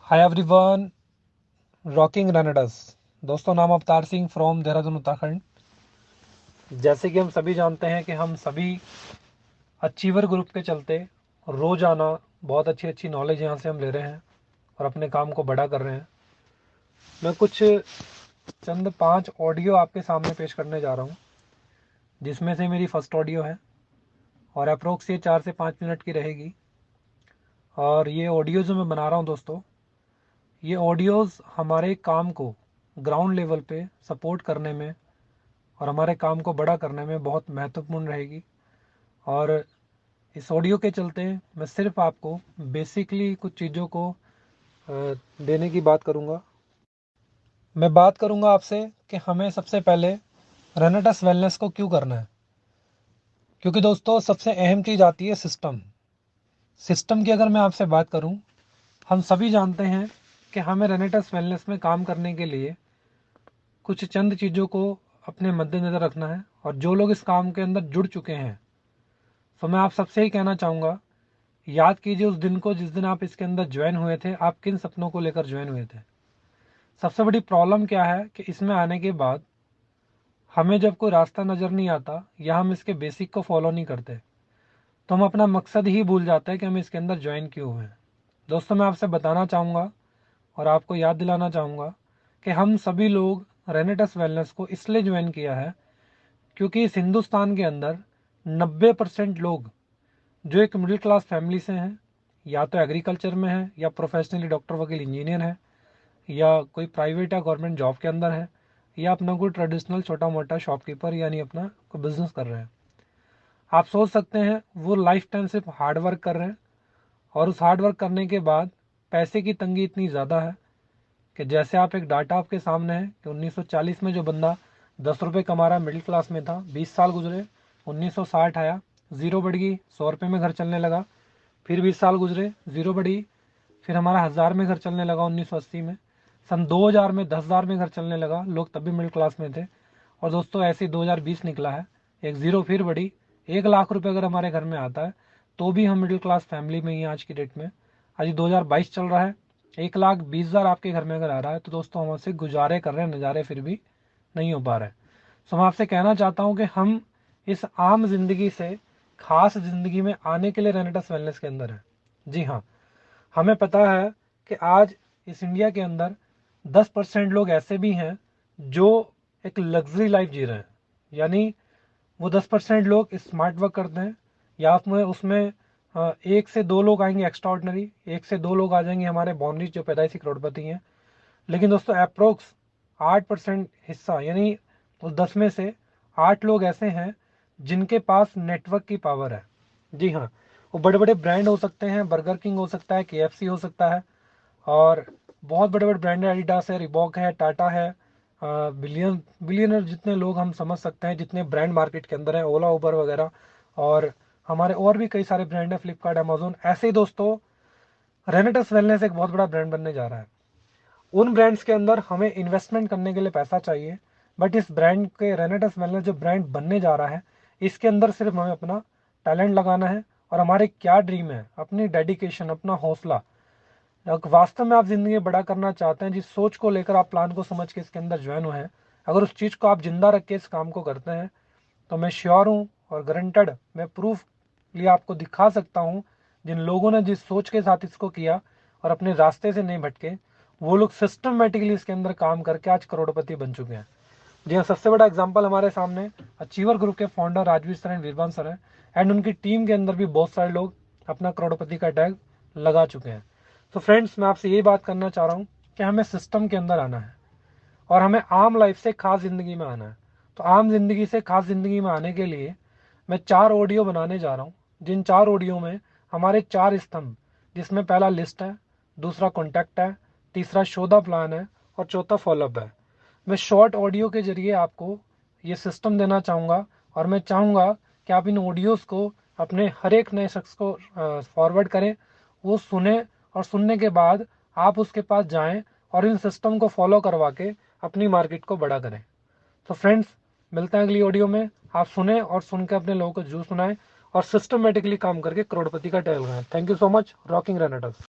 Hi everyone, rocking रनडस। दोस्तों, नाम Avtar Singh from Dehradun Uttarakhand. जैसे कि हम सभी जानते हैं कि हम सभी अचीवर ग्रुप के चलते रोज़ाना बहुत अच्छी अच्छी नॉलेज यहाँ से हम ले रहे हैं और अपने काम को बड़ा कर रहे हैं। मैं कुछ चंद 5 ऑडियो आपके सामने पेश करने जा रहा हूँ, जिसमें से मेरी फर्स्ट ऑडियो है और अप्रोक्स ये 4 से 5 मिनट की रहेगी। और ये ऑडियो जो मैं बना रहा हूँ दोस्तों, ये ऑडियोज़ हमारे काम को ग्राउंड लेवल पे सपोर्ट करने में और हमारे काम को बड़ा करने में बहुत महत्वपूर्ण रहेगी। और इस ऑडियो के चलते मैं सिर्फ आपको बेसिकली कुछ चीज़ों को देने की बात करूँगा। मैं बात करूँगा आपसे कि हमें सबसे पहले रेनेटस वेलनेस को क्यों करना है। क्योंकि दोस्तों, सबसे अहम चीज़ आती है सिस्टम। सिस्टम की अगर मैं आपसे बात करूँ, हम सभी जानते हैं कि हमें रेनेटस वेलनेस में काम करने के लिए कुछ चंद चीज़ों को अपने मद्देनज़र रखना है। और जो लोग इस काम के अंदर जुड़ चुके हैं, तो मैं आप सबसे ही कहना चाहूँगा, याद कीजिए उस दिन को जिस दिन आप इसके अंदर ज्वाइन हुए थे। आप किन सपनों को लेकर ज्वाइन हुए थे। सबसे बड़ी प्रॉब्लम क्या है कि इसमें आने के बाद हमें जब कोई रास्ता नज़र नहीं आता या हम इसके बेसिक को फॉलो नहीं करते, तो हम अपना मकसद ही भूल जाते हैं कि हम इसके अंदर ज्वाइन क्यों हुए हैं। दोस्तों, मैं आपसे बताना चाहूँगा और आपको याद दिलाना चाहूँगा कि हम सभी लोग रेनेटस वेलनेस को इसलिए ज्वाइन किया है क्योंकि इस हिंदुस्तान के अंदर 90% लोग जो एक मिडिल क्लास फैमिली से हैं, या तो एग्रीकल्चर में है, या प्रोफेशनली डॉक्टर वकील इंजीनियर है, या कोई प्राइवेट या गवर्नमेंट जॉब के अंदर है, या अपना कोई ट्रेडिशनल छोटा मोटा शॉपकीपर यानी अपना कोई बिजनेस कर रहे हैं। आप सोच सकते हैं वो लाइफ टाइम सिर्फ हार्ड वर्क कर रहे हैं, और उस हार्ड वर्क करने के बाद पैसे की तंगी इतनी ज़्यादा है कि जैसे आप एक डाटा आपके सामने है कि 1940 में जो बंदा 10 रुपये कमा रहा मिडिल क्लास में था, 20 साल गुजरे, 1960 आया, ज़ीरो बढ़ गई, 100 रुपये में घर चलने लगा। फिर 20 साल गुजरे, ज़ीरो बढ़ी, फिर हमारा 1000 में घर चलने लगा 1980 में। सन 2000 में 10,000 में घर चलने लगा, लोग तब भी मिडिल क्लास में थे। और दोस्तों, ऐसे ही 2020 निकला है, एक ज़ीरो फिर बढ़ी, 1 लाख रुपये अगर हमारे घर में आता है तो भी हम मिडिल क्लास फैमिली में ही हैं आज की डेट में। आज 2022 चल रहा है, 1,20,000 आपके घर में अगर आ रहा है तो दोस्तों हम आपसे गुजारे कर रहे हैं, नज़ारे फिर भी नहीं हो पा रहे। तो मैं आपसे कहना चाहता हूँ कि हम इस आम जिंदगी से खास जिंदगी में आने के लिए रेनेटस वेलनेस के अंदर है। जी हाँ, हमें पता है कि आज इस इंडिया के अंदर 10% लोग ऐसे भी हैं जो एक लग्जरी लाइफ जी रहे हैं। यानी वो 10% लोग स्मार्ट वर्क करते हैं, या उसमें उसमें 1 से 2 लोग आएंगे एक्स्ट्रा ऑर्डनरी, 1 से 2 लोग आ जाएंगे हमारे बॉन्डरीज जो पैदाइशी करोड़पति हैं। लेकिन दोस्तों, अप्रोक्स 8% हिस्सा, यानी उस 10 में से 8 लोग ऐसे हैं जिनके पास नेटवर्क की पावर है। जी हाँ, वो बड़े बड़े ब्रांड हो सकते हैं, बर्गर किंग हो सकता है, KFC हो सकता है, और बहुत बड़े बड़े ब्रांड है, एडिडास है, रिबॉक है, टाटा है, बिलियनर जितने लोग हम समझ सकते हैं, जितने ब्रांड मार्केट के अंदर है, ओला उबर वगैरह। और हमारे और भी कई सारे ब्रांड है, फ्लिपकार्ट, अमेजोन। ऐसे ही दोस्तों, रेनेटस वेलनेस एक बहुत बड़ा ब्रांड बनने जा रहा है। उन ब्रांड्स के अंदर हमें इन्वेस्टमेंट करने के लिए पैसा चाहिए, बट इस ब्रांड के रेनेटस वेलनेस जो ब्रांड बनने जा रहा है, इसके अंदर सिर्फ हमें अपना टैलेंट लगाना है और हमारे क्या ड्रीम है, अपनी डेडिकेशन, अपना हौसला। अगर वास्तव में आप जिंदगी में बड़ा करना चाहते हैं, जिस सोच को लेकर आप प्लान को समझ के इसके अंदर ज्वाइन हुए हैं, अगर उस चीज़ को आप जिंदा रख के इस काम को करते हैं, तो मैं श्योर हूँ और गारंटेड, मैं प्रूफ लिए आपको दिखा सकता हूँ, जिन लोगों ने जिस सोच के साथ इसको किया और अपने रास्ते से नहीं भटके, वो लोग सिस्टमेटिकली इसके अंदर काम करके आज करोड़पति बन चुके हैं। जी हाँ, सबसे बड़ा एग्जाम्पल हमारे सामने अचीवर ग्रुप के founder Rajveer sir and Veervan sir हैं, एंड उनकी टीम के अंदर भी बहुत सारे लोग अपना करोड़पति का टैग लगा चुके हैं। तो फ्रेंड्स, मैं आपसे यही बात करना चाह रहा हूँ कि हमें सिस्टम के अंदर आना है और हमें आम लाइफ से खास ज़िंदगी में आना है। तो आम जिंदगी से खास ज़िंदगी में आने के लिए मैं 4 ऑडियो बनाने जा रहा हूँ, जिन 4 ऑडियो में हमारे 4 स्तंभ, जिसमें पहला लिस्ट है, दूसरा कॉन्टैक्ट है, तीसरा शो द प्लान है, और चौथा फॉलोअप है। मैं शॉर्ट ऑडियो के जरिए आपको ये सिस्टम देना चाहूँगा, और मैं चाहूँगा कि आप इन ऑडियोज़ को अपने हर एक नए शख्स को फॉरवर्ड करें, वो सुने, और सुनने के बाद आप उसके पास जाएं और इन सिस्टम को फॉलो करवा के अपनी मार्केट को बड़ा करें। तो फ्रेंड्स, मिलते हैं अगली ऑडियो में। आप सुने और सुन के अपने लोगों को जूस सुनाएं और सिस्टमेटिकली काम करके करोड़पति का टैग बनाएं। Thank you so much. Rocking रेनेटर्स।